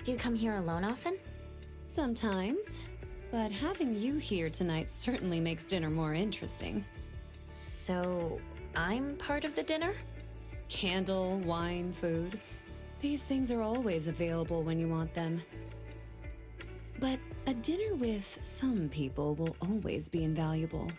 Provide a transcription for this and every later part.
Do you come here alone often? Sometimes, but having you here tonight certainly makes dinner more interesting. So, I'm part of the dinner? Candle, wine, food. These things are always available when you want them. But a dinner with some people will always be invaluable.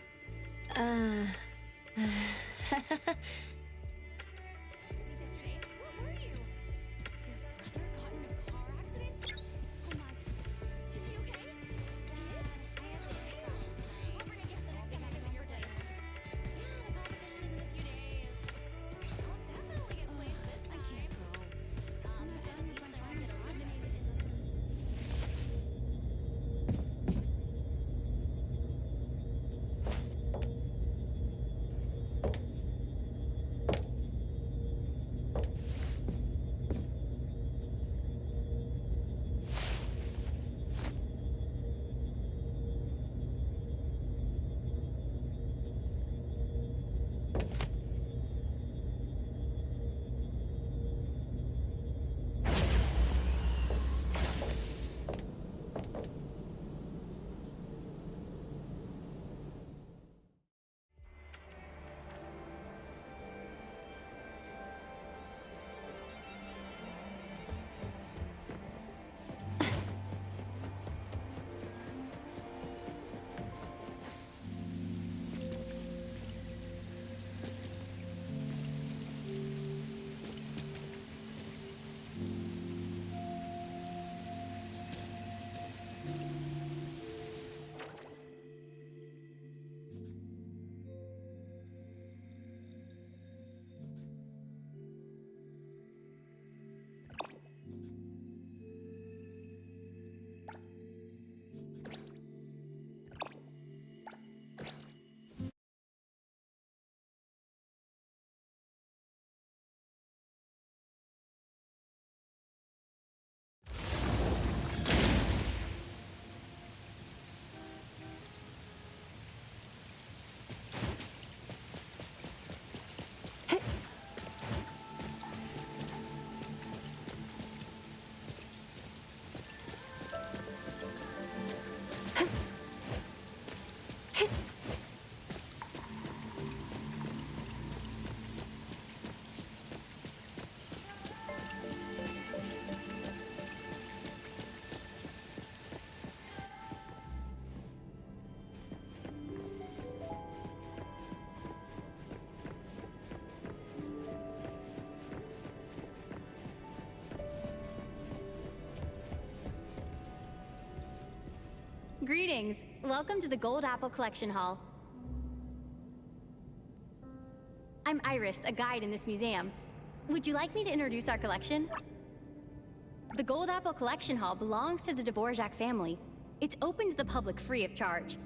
Greetings! Welcome to the Gold Apple Collection Hall. I'm Iris, a guide in this museum. Would you like me to introduce our collection? The Gold Apple Collection Hall belongs to the Dvorak family. It's open to the public free of charge.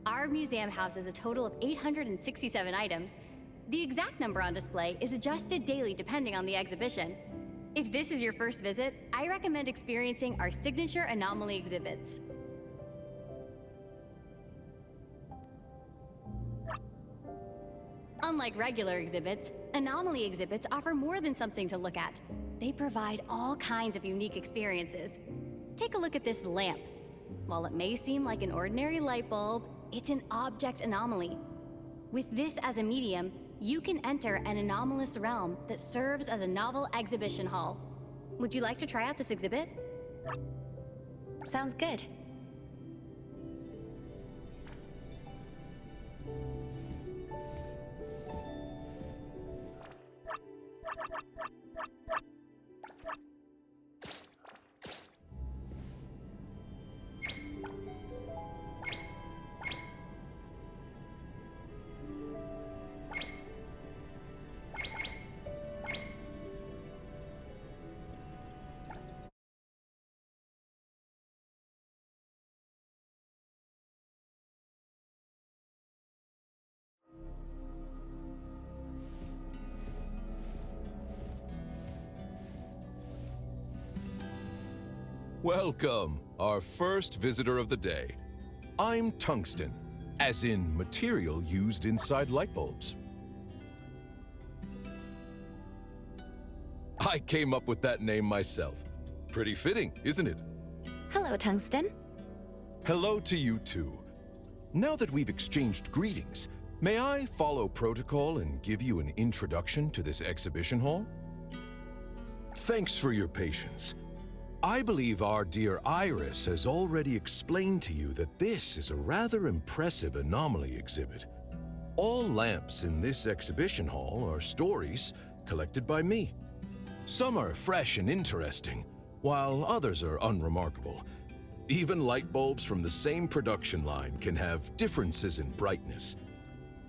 Our museum houses a total of 867 items. The exact number on display is adjusted daily depending on the exhibition. If this is your first visit, I recommend experiencing our signature anomaly exhibits. Unlike regular exhibits, anomaly exhibits offer more than something to look at. They provide all kinds of unique experiences. Take a look at this lamp. While it may seem like an ordinary light bulb, it's an object anomaly. With this as a medium, you can enter an anomalous realm that serves as a novel exhibition hall. Would you like to try out this exhibit? Sounds good. Welcome, our first visitor of the day. I'm tungsten, as in material used inside light bulbs. I came up with that name myself. Pretty fitting, isn't it? Hello, Tungsten. Hello to you too. Now that we've exchanged greetings, may I follow protocol and give you an introduction to this exhibition hall? Thanks for your patience. I believe our dear Iris has already explained to you that this is a rather impressive anomaly exhibit. All lamps in this exhibition hall are stories collected by me. Some are fresh and interesting, while others are unremarkable. Even light bulbs from the same production line can have differences in brightness.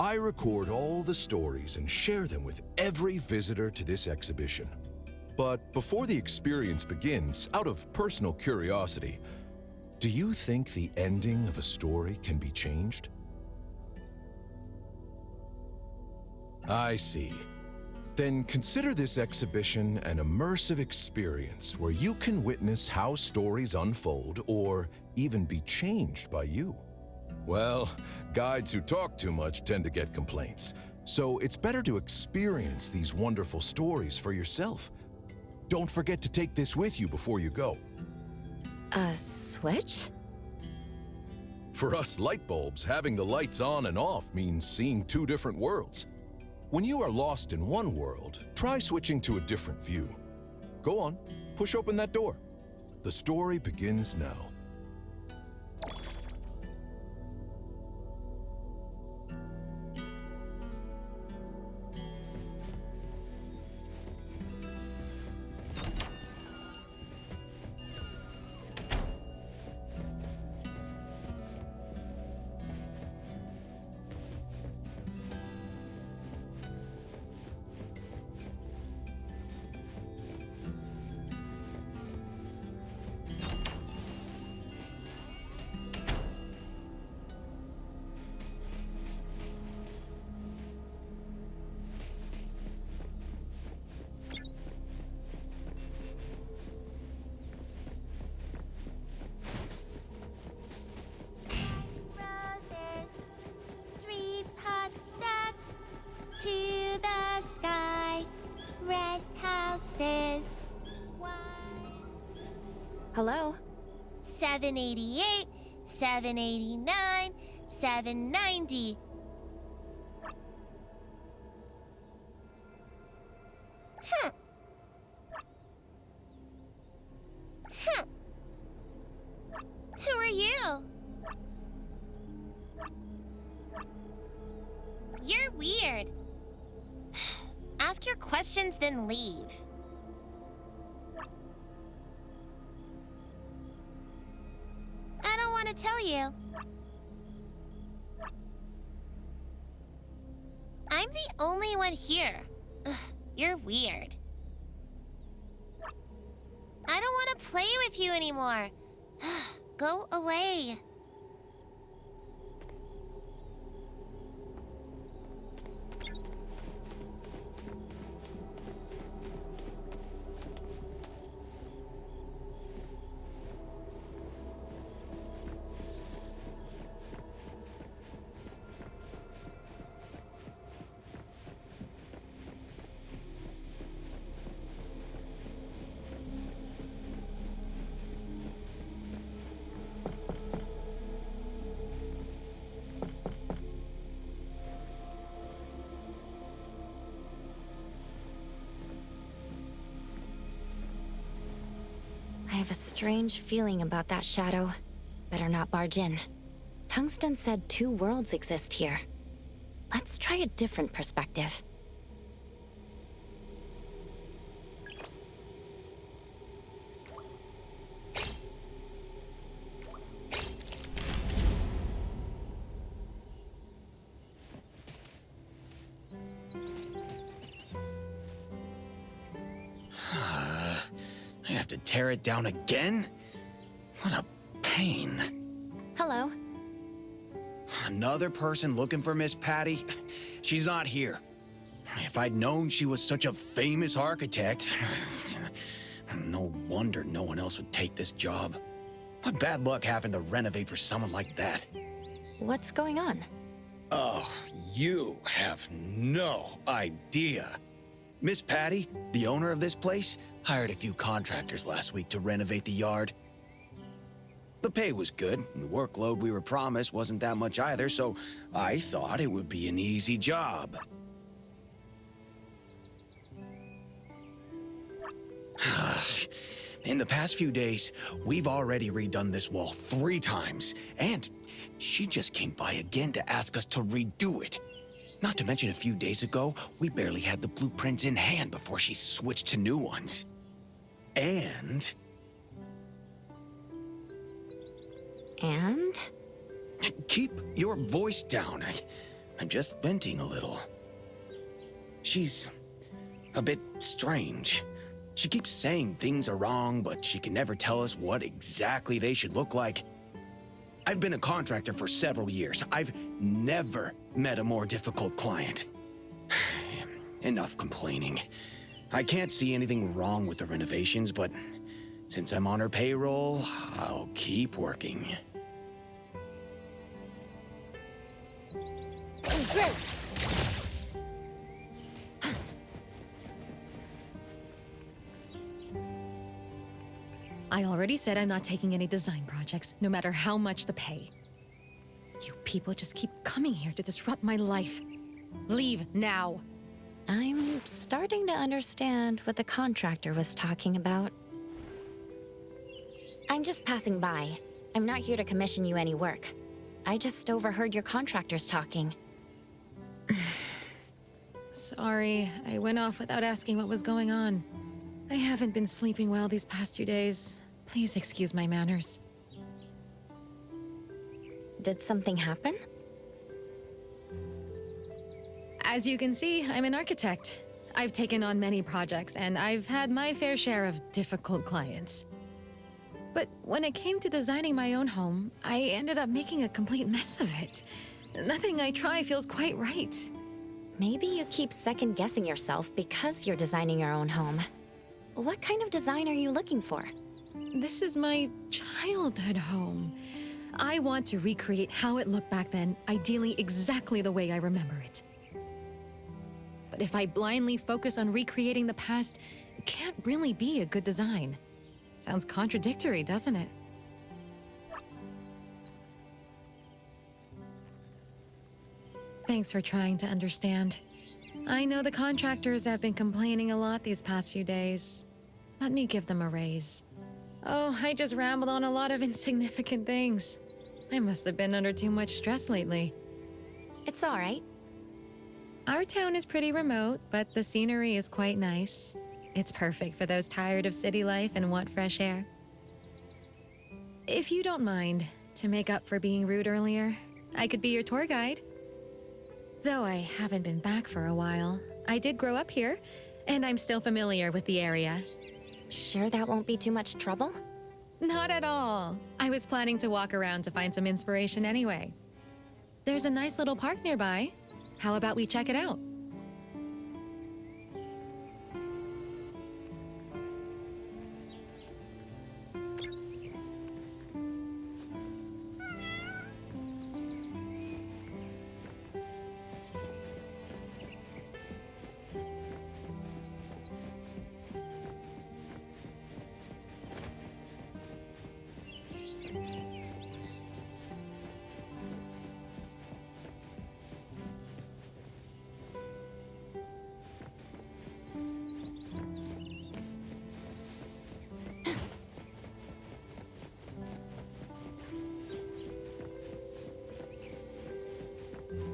I record all the stories and share them with every visitor to this exhibition. But before the experience begins, out of personal curiosity, do you think the ending of a story can be changed? I see. Then consider this exhibition an immersive experience where you can witness how stories unfold or even be changed by you. Well, guides who talk too much tend to get complaints, so it's better to experience these wonderful stories for yourself. Don't forget to take this with you before you go. A switch? For us light bulbs, having the lights on and off means seeing two different worlds. When you are lost in one world, try switching to a different view. Go on, push open that door. The story begins now. Roses, 3 pots stacked to the sky. Red houses. Hello? 788, 789, 790. Hmm. Hmm. Who are you? You're weird. Ask your questions, then leave. I don't want to tell you. I'm the only one here. Ugh, you're weird. I don't want to play with you anymore. Go away. I have a strange feeling about that shadow. Better not barge in. Tungsten said 2 worlds exist here. Let's try a different perspective. I have to tear it down again? What a pain. Hello. Another person looking for Miss Patty? She's not here. If I'd known she was such a famous architect, no wonder no one else would take this job. What bad luck having to renovate for someone like that. What's going on? Oh, you have no idea. Miss Patty, the owner of this place, hired a few contractors last week to renovate the yard. The pay was good, and the workload we were promised wasn't that much either, so I thought it would be an easy job. In the past few days, we've already redone this wall 3 times, and she just came by again to ask us to redo it. Not to mention a few days ago, we barely had the blueprints in hand before she switched to new ones. And... And? Keep your voice down. I'm just venting a little. She's a bit strange. She keeps saying things are wrong, but she can never tell us what exactly they should look like. I've been a contractor for several years. I've never met a more difficult client. Enough complaining. I can't see anything wrong with the renovations, but since I'm on her payroll, I'll keep working. I already said I'm not taking any design projects, no matter how much the pay. You people just keep coming here to disrupt my life. Leave now. I'm starting to understand what the contractor was talking about. I'm just passing by. I'm not here to commission you any work. I just overheard your contractors talking. Sorry, I went off without asking what was going on. I haven't been sleeping well these past 2 days. Please excuse my manners. Did something happen? As you can see, I'm an architect. I've taken on many projects, and I've had my fair share of difficult clients. But when it came to designing my own home, I ended up making a complete mess of it. Nothing I try feels quite right. Maybe you keep second-guessing yourself because you're designing your own home. What kind of design are you looking for? This is my childhood home. I want to recreate how it looked back then, ideally exactly the way I remember it. But if I blindly focus on recreating the past, it can't really be a good design. Sounds contradictory, doesn't it? Thanks for trying to understand. I know the contractors have been complaining a lot these past few days. Let me give them a raise. Oh, I just rambled on a lot of insignificant things. I must have been under too much stress lately. It's all right. Our town is pretty remote, but the scenery is quite nice. It's perfect for those tired of city life and want fresh air. If you don't mind, to make up for being rude earlier, I could be your tour guide. Though I haven't been back for a while, I did grow up here, and I'm still familiar with the area. Sure that won't be too much trouble? Not at all. I was planning to walk around to find some inspiration anyway. There's a nice little park nearby. How about we check it out?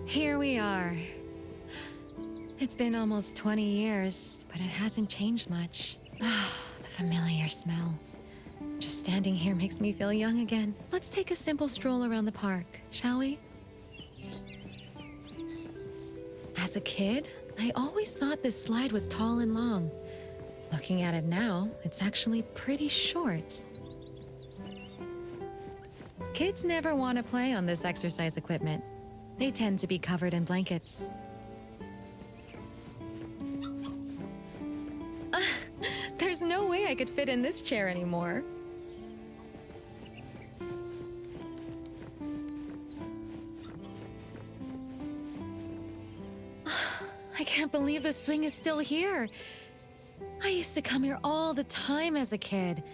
Here we are. It's been almost 20 years, but it hasn't changed much. Ah, the familiar smell. Just standing here makes me feel young again. Let's take a simple stroll around the park, shall we? As a kid, I always thought this slide was tall and long. Looking at it now, it's actually pretty short. Kids never want to play on this exercise equipment. They tend to be covered in blankets. There's no way I could fit in this chair anymore. I can't believe the swing is still here. I used to come here all the time as a kid.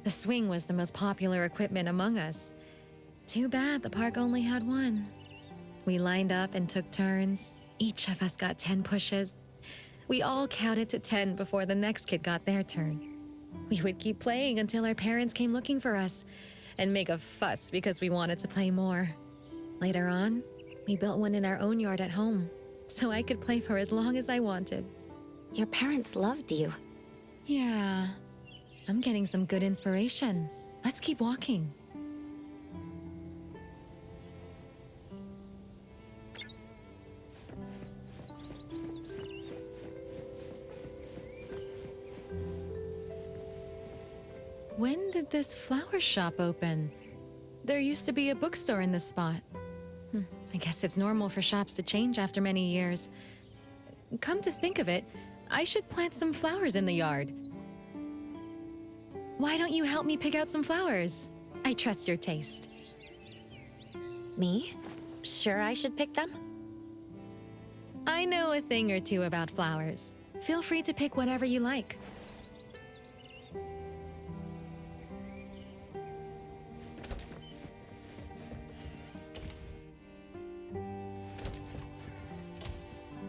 The swing was the most popular equipment among us. Too bad the park only had one. We lined up and took turns. Each of us got 10 pushes. We all counted to 10 before the next kid got their turn. We would keep playing until our parents came looking for us and make a fuss because we wanted to play more. Later on, we built one in our own yard at home, so I could play for as long as I wanted. Your parents loved you. Yeah, I'm getting some good inspiration. Let's keep walking. When did this flower shop open? There used to be a bookstore in this spot. I guess it's normal for shops to change after many years. Come to think of it, I should plant some flowers in the yard. Why don't you help me pick out some flowers? I trust your taste. Me? Sure I should pick them? I know a thing or two about flowers. Feel free to pick whatever you like.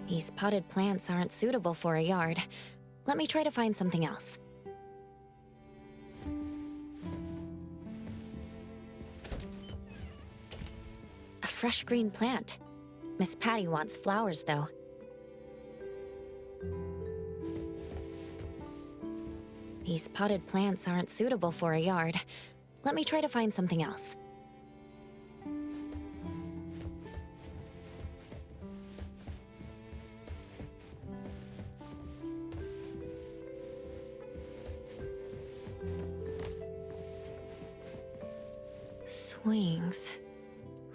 These potted plants aren't suitable for a yard. Let me try to find something else. A fresh green plant. Miss Patty wants flowers, though. These potted plants aren't suitable for a yard. Let me try to find something else. Swings.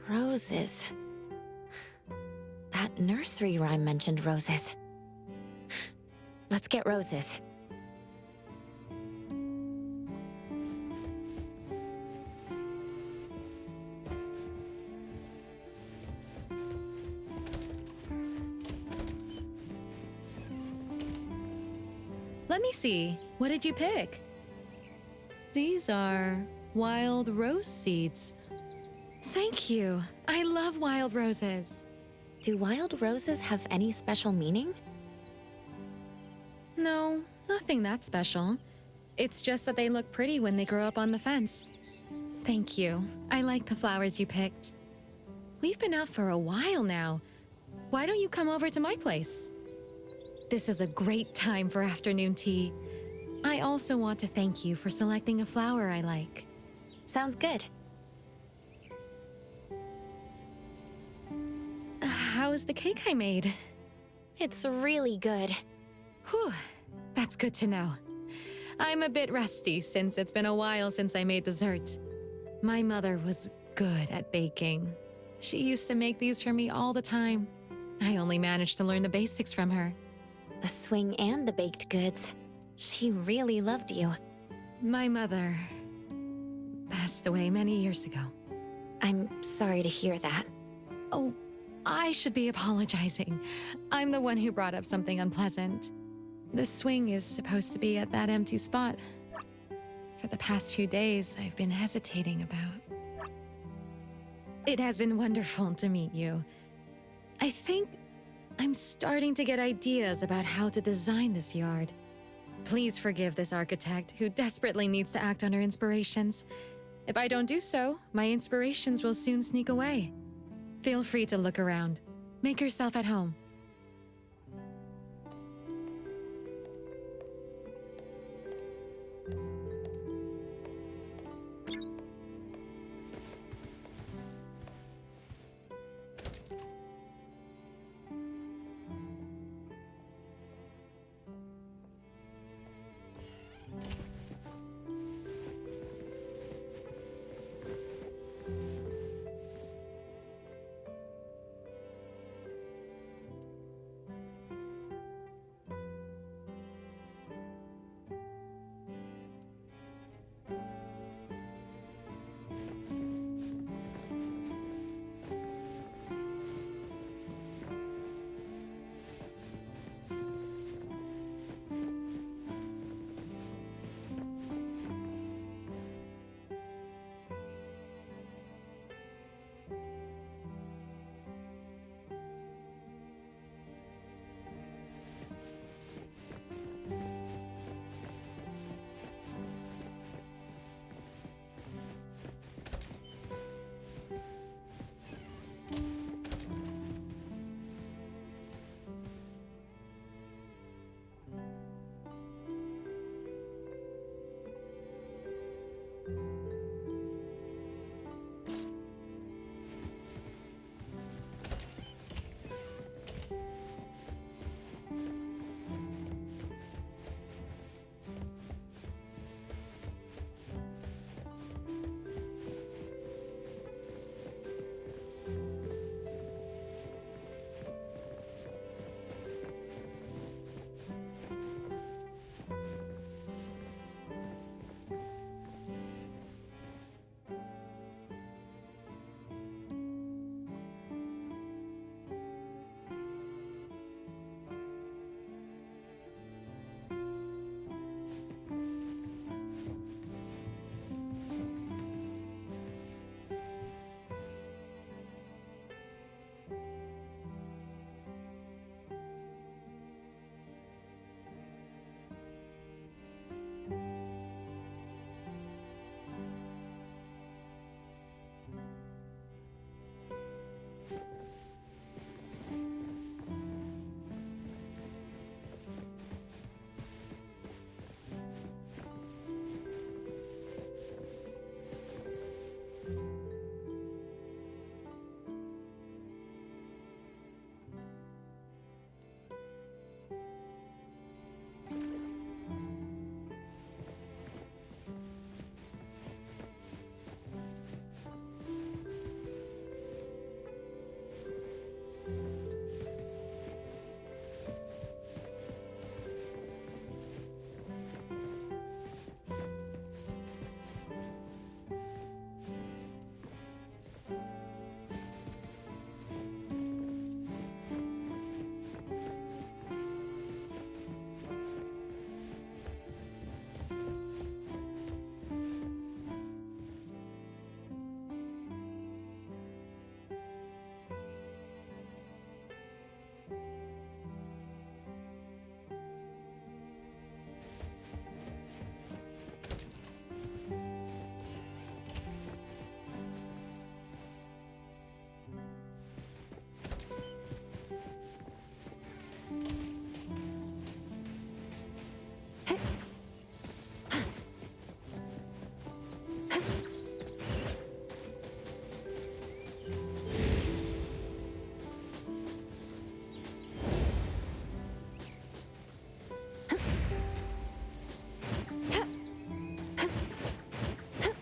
Roses. That nursery rhyme mentioned roses. Let's get roses. Let me see. What did you pick? These are wild rose seeds. Thank you. I love wild roses. Do wild roses have any special meaning? No, nothing that special. It's just that they look pretty when they grow up on the fence. Thank you. I like the flowers you picked. We've been out for a while now. Why don't you come over to my place? This is a great time for afternoon tea. I also want to thank you for selecting a flower I like. Sounds good. How's the cake I made? It's really good. Whew, that's good to know. I'm a bit rusty since it's been a while since I made dessert. My mother was good at baking. She used to make these for me all the time. I only managed to learn the basics from her. The swing and the baked goods. She really loved you. My mother passed away many years ago. I'm sorry to hear that. Oh, I should be apologizing. I'm the one who brought up something unpleasant. The swing is supposed to be at that empty spot. For the past few days, I've been hesitating about. It has been wonderful to meet you. I think I'm starting to get ideas about how to design this yard. Please forgive this architect who desperately needs to act on her inspirations. If I don't do so, my inspirations will soon sneak away. Feel free to look around. Make yourself at home.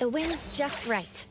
The wind's just right.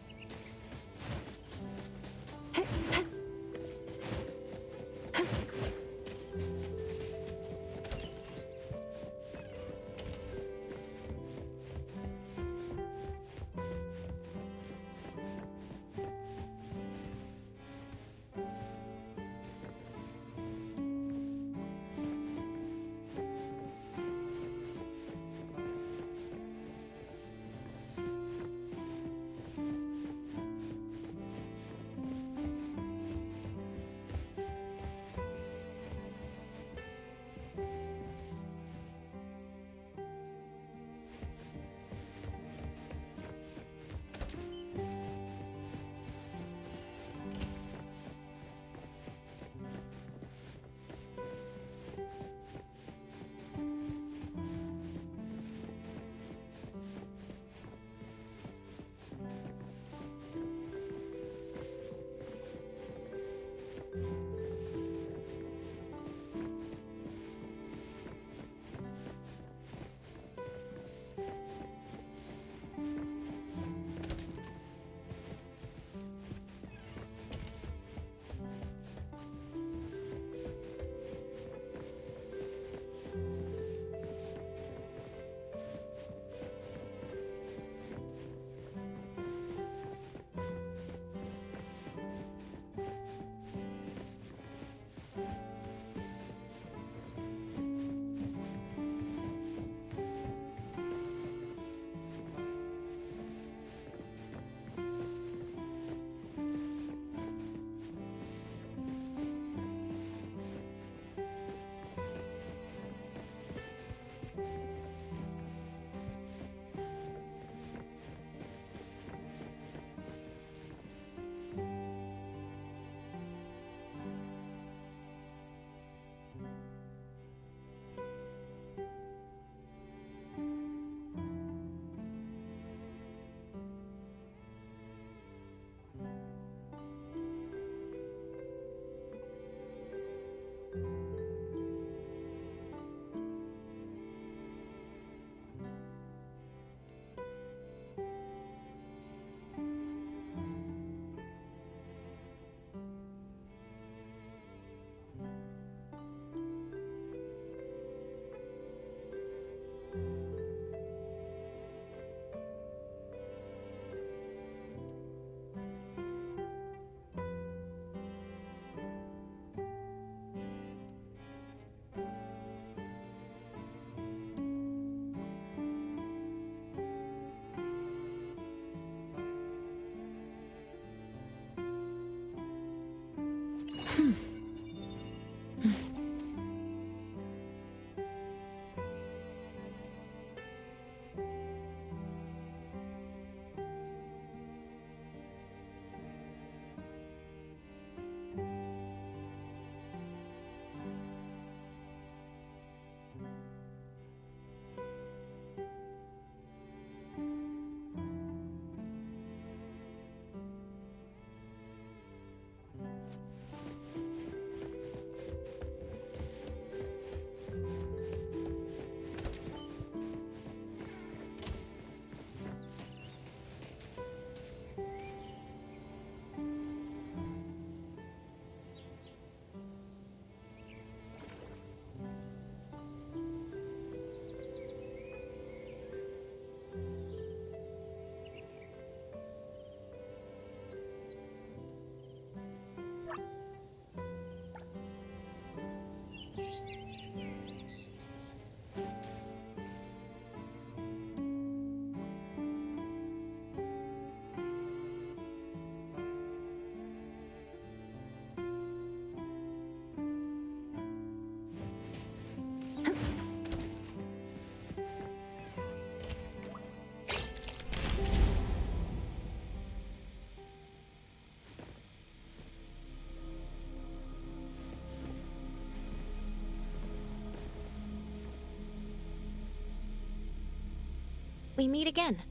We meet again.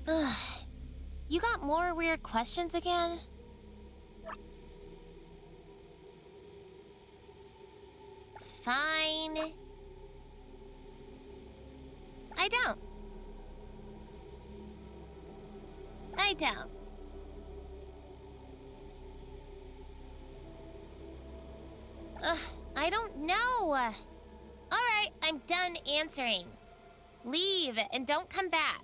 Ugh. You got more weird questions again? Fine. I don't. lie down. Ugh, I don't know. Alright, I'm done answering. Leave and don't come back.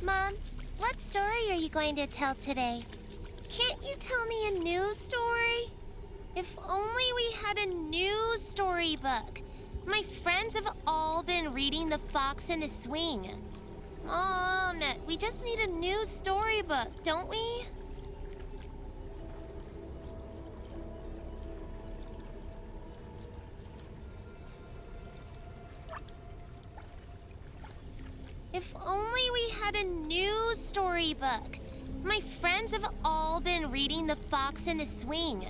Mom, what story are you going to tell today? Can't you tell me a new story? If only we had a new storybook. My friends have all been reading The Fox and the Swing. Mom, we just need a new storybook, don't we? If only we had a new storybook. My friends have all been reading The Fox and the Swing.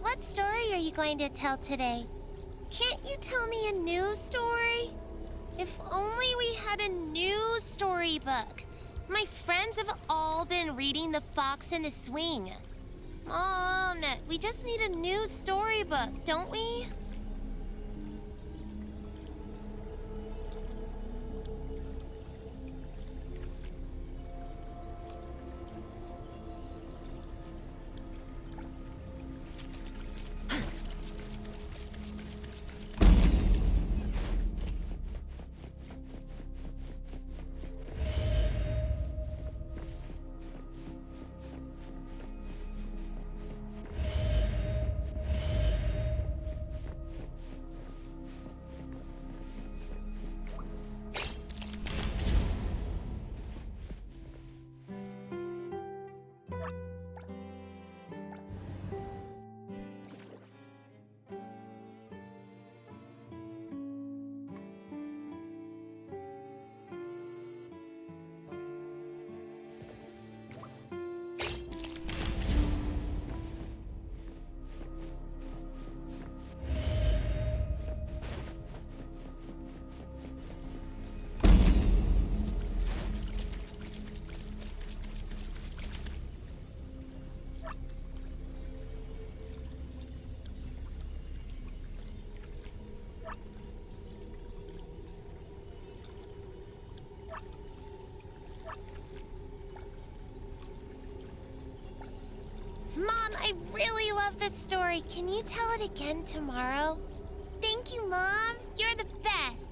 what story are you going to tell today? Can't you tell me a new story? If only we had a new storybook. My friends have all been reading The Fox and the Swing. Mom, we just need a new storybook, don't we? Mom, I really love this story. Can you tell it again tomorrow? Thank you, Mom. You're the best.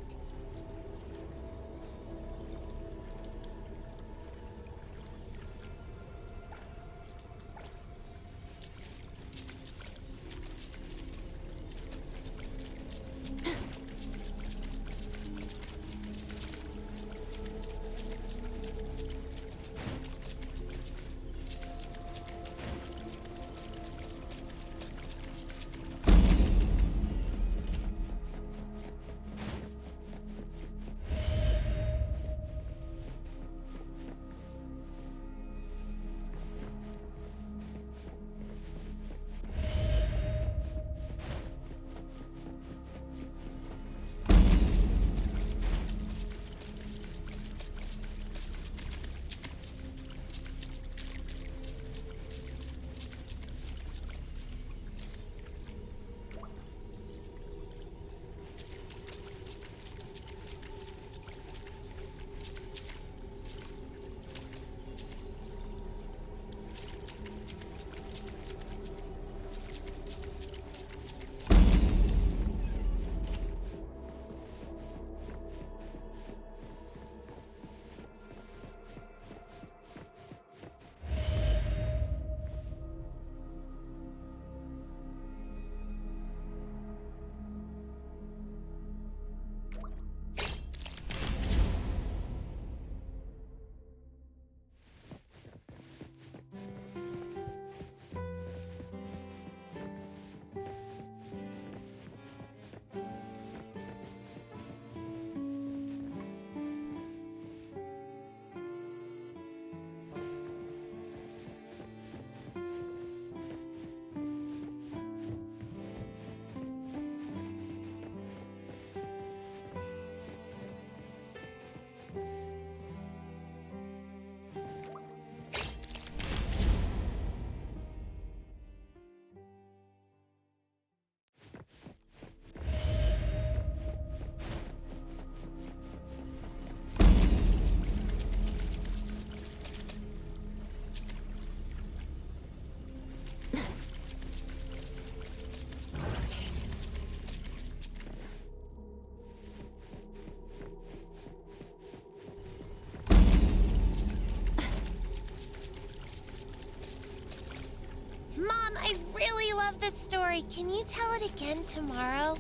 Mom, I really love this story. Can you tell it again tomorrow?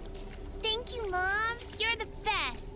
Thank you, Mom. You're the best.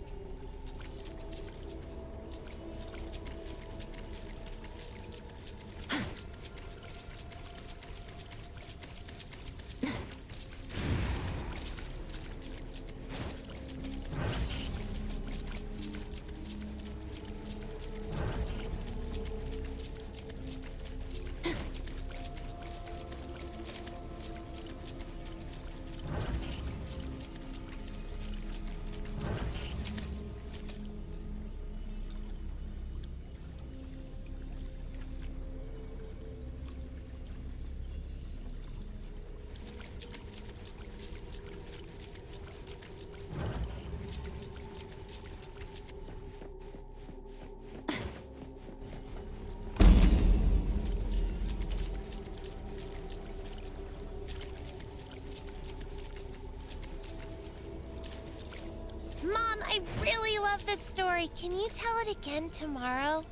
story, can you tell it again tomorrow?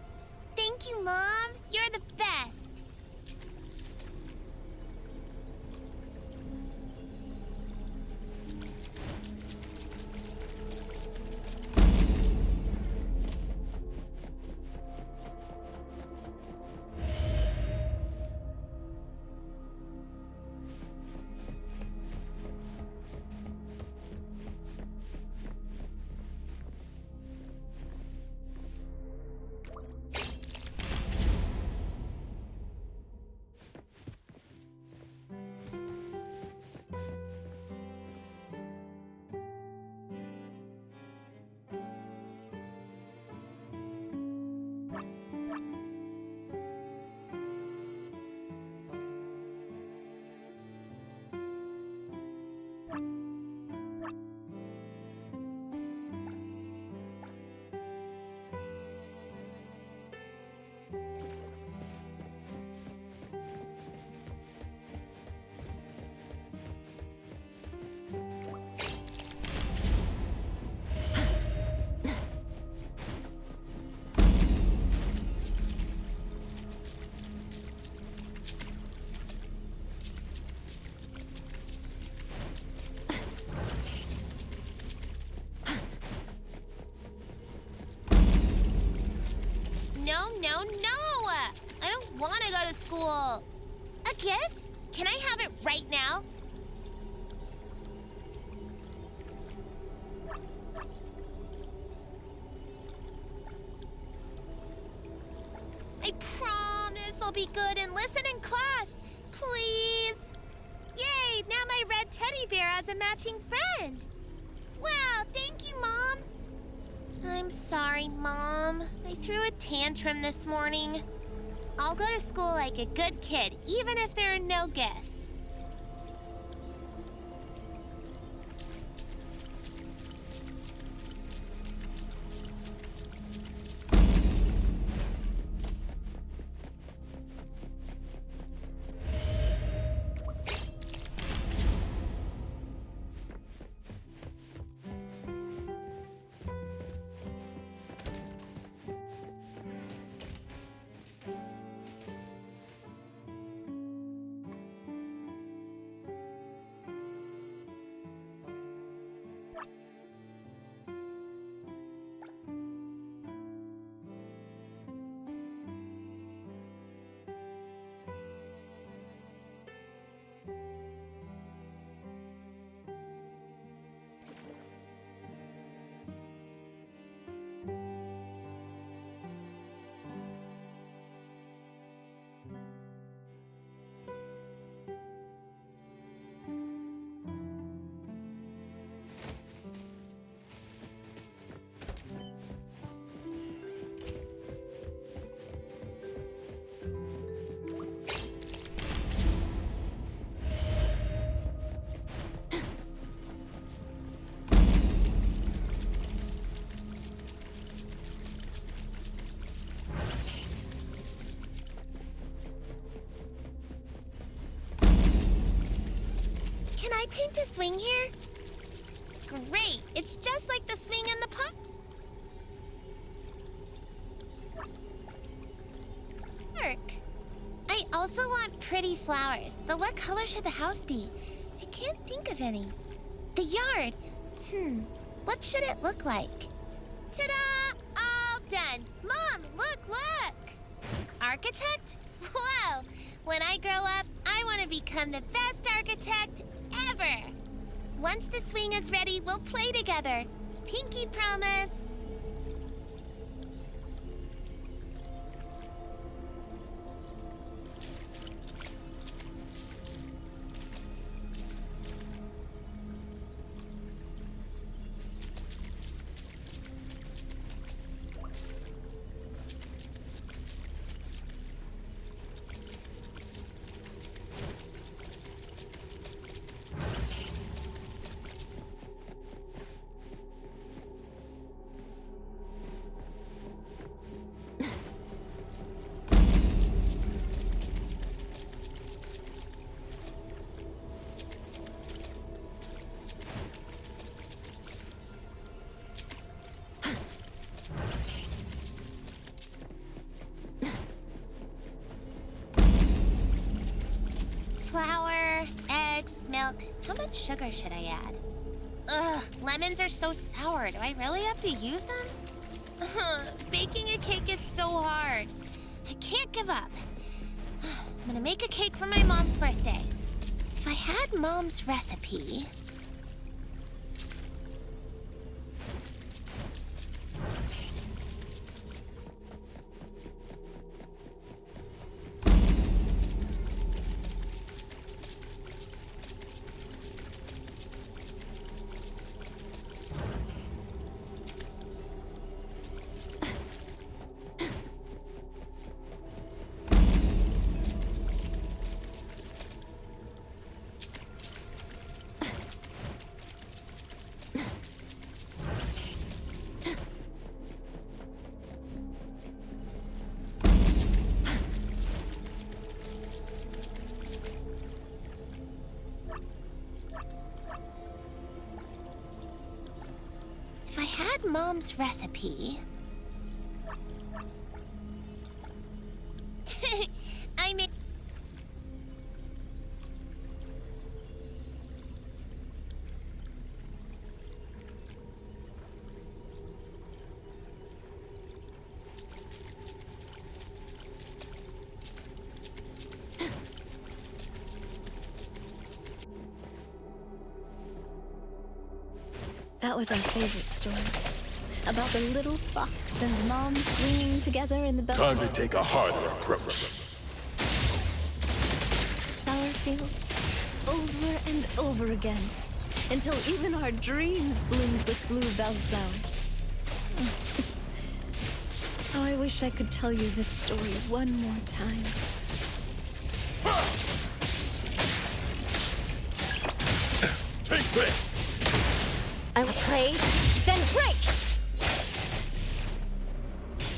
Thank you, Mom. You're the best. No! I don't want to go to school. A gift? Can I have it right now? I promise I'll be good and listen in class. Please. Yay, now my red teddy bear has a matching friend. Wow, thank you, Mom. I'm sorry, Mom. I threw a tantrum this morning. I'll go to school like a good kid, even if there are no gifts. Can I paint a swing here? Great! It's just like the swing in the park. I also want pretty flowers, but what color should the house be? I can't think of any. The yard. What should it look like? Ta-da! All done. Mom, look! Architect? Whoa! When I grow up, I want to become the best architect ever. Once the swing is ready, we'll play together. Pinky promise. milk. How much sugar should I add? Ugh, lemons are so sour. Do I really have to use them? Baking a cake is so hard. I can't give up. I'm gonna make a cake for my mom's birthday. If I had Mom's recipe... Mom's recipe. I made... That was our favorite story. About the little fox and Mom swinging together in the bell. Time to take a harder approach. Flower fields, over and over again, until even our dreams bloomed with blue bellflowers. Oh, I wish I could tell you this story one more time. Take this! I will pray, then break!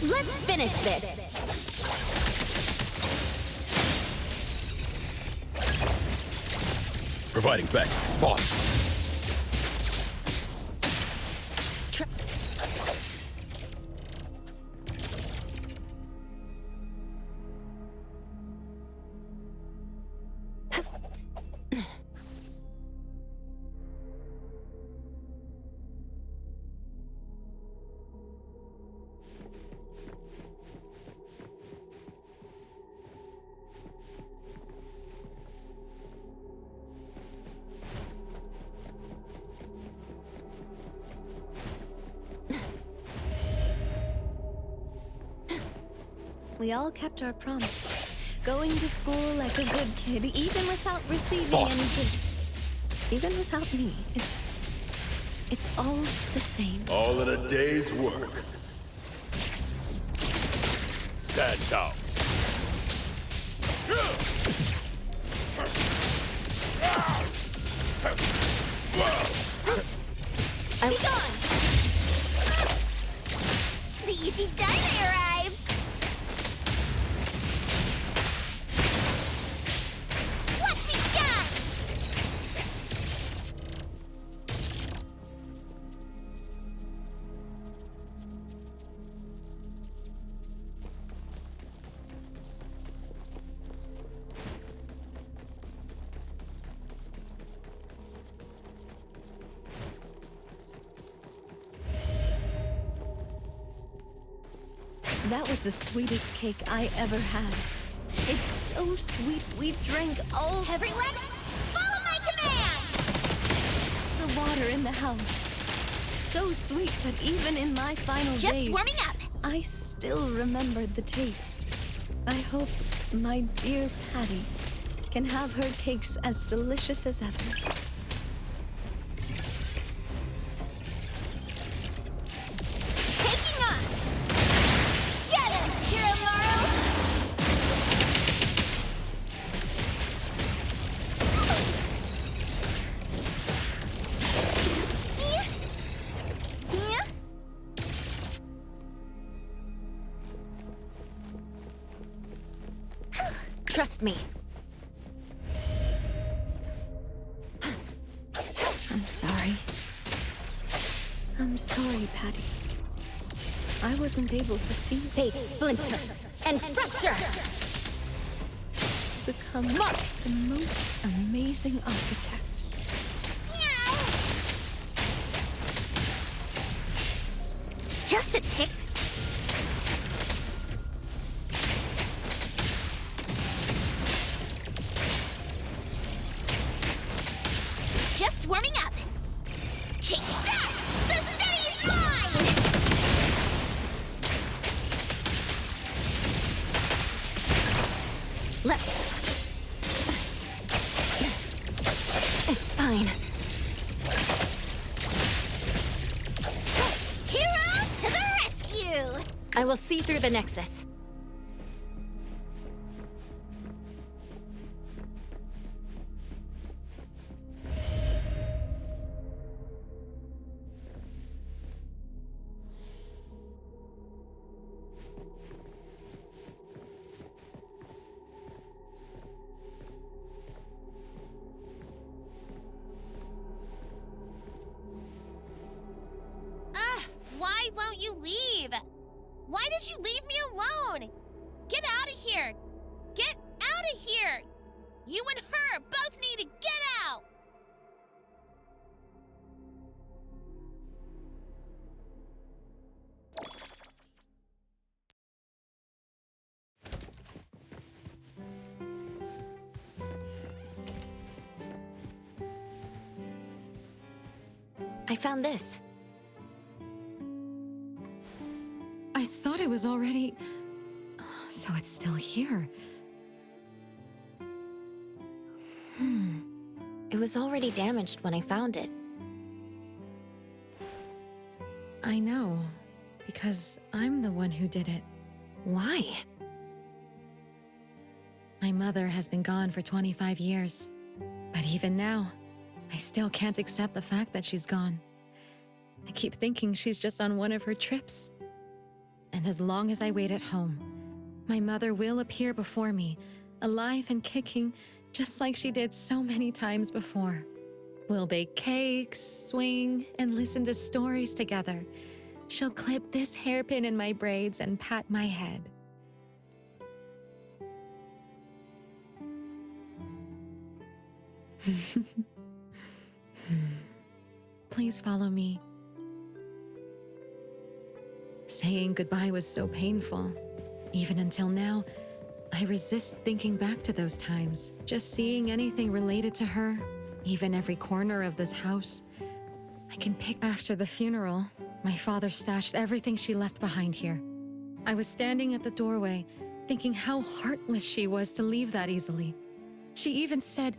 Let's finish this! Providing back. Boss. We all kept our promise. Going to school like a good kid, even without receiving any gifts. Even without me. It's all the same. All in a day's work. Stand down. Be gone! The easy diner arrived! Watch me shine! That was the sweetest cake I ever had. It's so sweet, we drank all... Everyone, follow my command! the water in the house. So sweet, but even in my final Just days... warming up! I still remembered the taste. I hope my dear Patty can have her cakes as delicious as ever. Taking on! Get him, Hiromaru! Trust me. I'm sorry. I'm sorry, Patty. I wasn't able to see Fate, splinter, and fracture! become the most amazing architect. a tick. Just warming up. Take that! The city's mine! Look. It's fine. Hero to the rescue! I will see through the Nexus. Why won't you leave? Why did you leave me alone? Get out of here! Get out of here! You and her both need to get out! I found this. I thought it was already... So it's still here. It was already damaged when I found it. I know, because I'm the one who did it. Why? My mother has been gone for 25 years. But even now, I still can't accept the fact that she's gone. I keep thinking she's just on one of her trips. And as long as I wait at home, my mother will appear before me, alive and kicking, just like she did so many times before. We'll bake cakes, swing, and listen to stories together. She'll clip this hairpin in my braids and pat my head. Please follow me. Saying goodbye was so painful. Even until now, I resist thinking back to those times. Just seeing anything related to her, even every corner of this house. I can pick after the funeral. My father stashed everything she left behind here. I was standing at the doorway, thinking how heartless she was to leave that easily. She even said,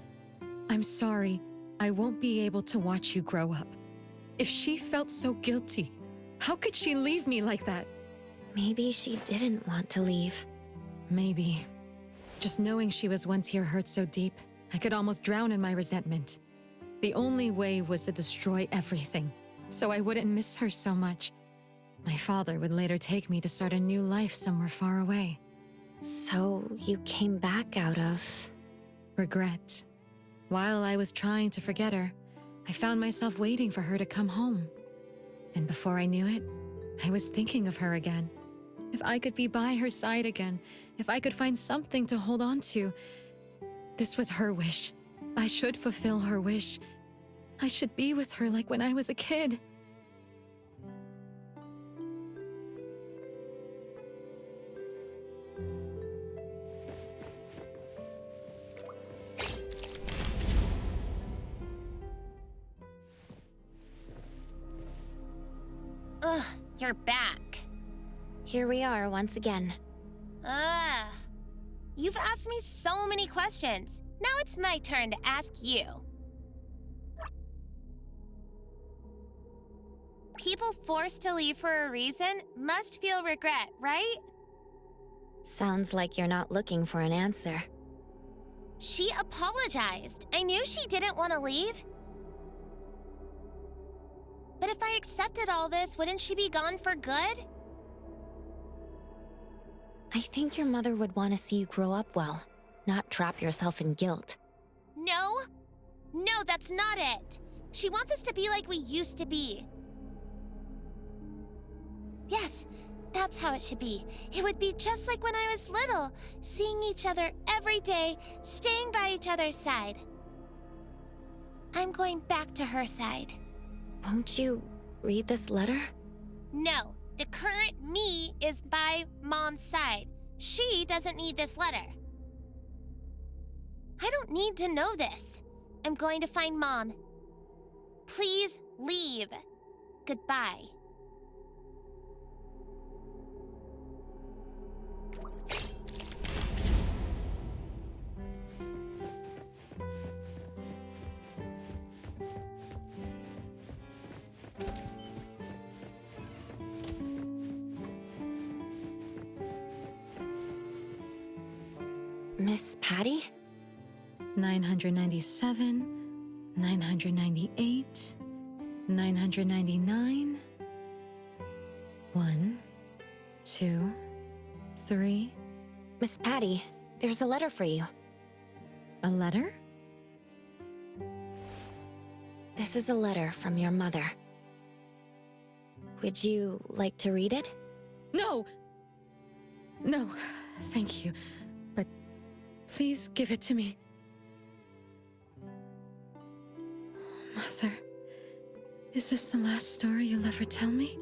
"I'm sorry, I won't be able to watch you grow up." If she felt so guilty, how could she leave me like that? Maybe she didn't want to leave. Maybe. Just knowing she was once here hurt so deep, I could almost drown in my resentment. The only way was to destroy everything, so I wouldn't miss her so much. My father would later take me to start a new life somewhere far away. So you came back out of... Regret. While I was trying to forget her, I found myself waiting for her to come home. And before I knew it, I was thinking of her again. If I could be by her side again, if I could find something to hold on to. This was her wish. I should fulfill her wish. I should be with her like when I was a kid. Ugh, you're back. Here we are once again. Ugh. You've asked me so many questions. Now it's my turn to ask you. People forced to leave for a reason must feel regret, right? Sounds like you're not looking for an answer. She apologized. I knew she didn't want to leave. But if I accepted all this, wouldn't she be gone for good? I think your mother would want to see you grow up well, not trap yourself in guilt. No. No, that's not it. She wants us to be like we used to be. Yes, that's how it should be. It would be just like when I was little, seeing each other every day, staying by each other's side. I'm going back to her side. Won't you read this letter? No, The current me is by Mom's side. She doesn't need this letter. I don't need to know this. I'm going to find Mom. Please leave. Goodbye. Miss Patty? 997, 998, 999. 1, 2, 3. Miss Patty, there's a letter for you. A letter? This is a letter from your mother. Would you like to read it? No! No, thank you. But please give it to me. Mother, is this the last story you'll ever tell me?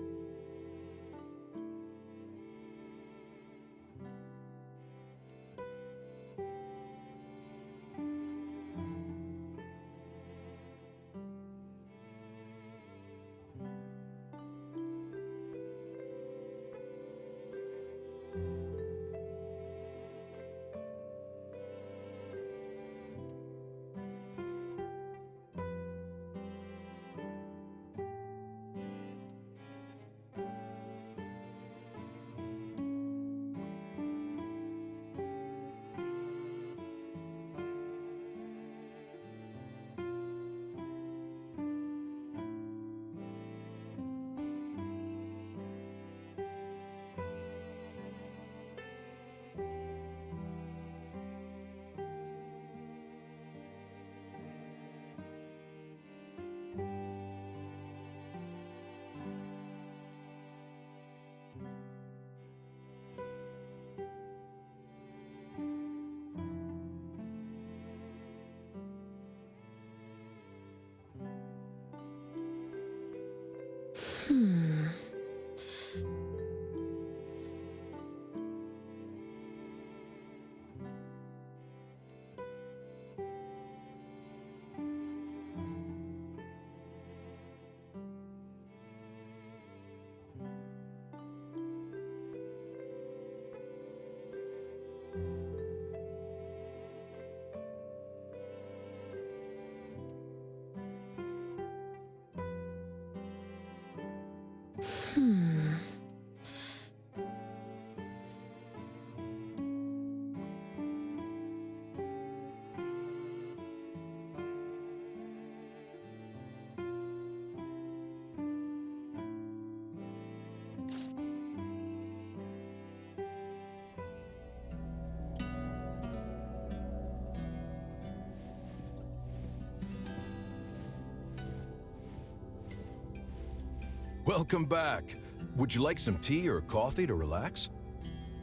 Welcome back. Would you like some tea or coffee to relax?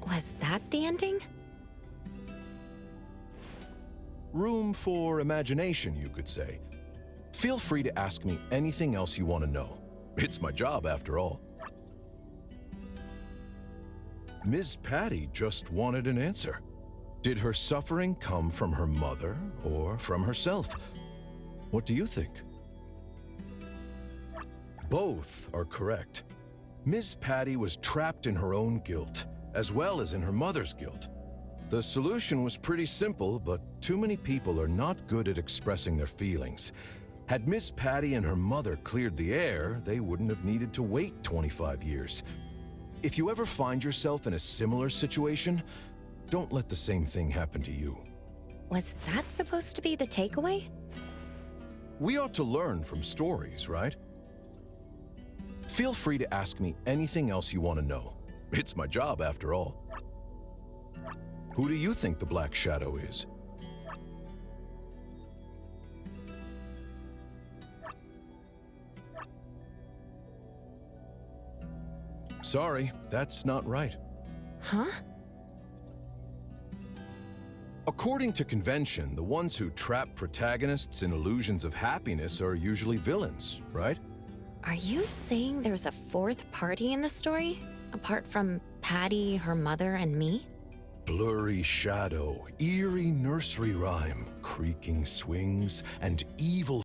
Was that the ending? Room for imagination, you could say. Feel free to ask me anything else you want to know. It's my job, after all. Ms. Patty just wanted an answer. Did her suffering come from her mother or from herself? What do you think? Both are correct. Ms. Patty was trapped in her own guilt, as well as in her mother's guilt. The solution was pretty simple, but too many people are not good at expressing their feelings. Had Ms. Patty and her mother cleared the air, they wouldn't have needed to wait 25 years. If you ever find yourself in a similar situation, don't let the same thing happen to you. Was that supposed to be the takeaway? We ought to learn from stories, right? Feel free to ask me anything else you want to know. It's my job, after all. Who do you think the Black Shadow is? Sorry, that's not right. Huh? According to convention, the ones who trap protagonists in illusions of happiness are usually villains, right? Are you saying there's a fourth party in the story? Apart from Patty, her mother, and me? Blurry shadow, eerie nursery rhyme, creaking swings, and evil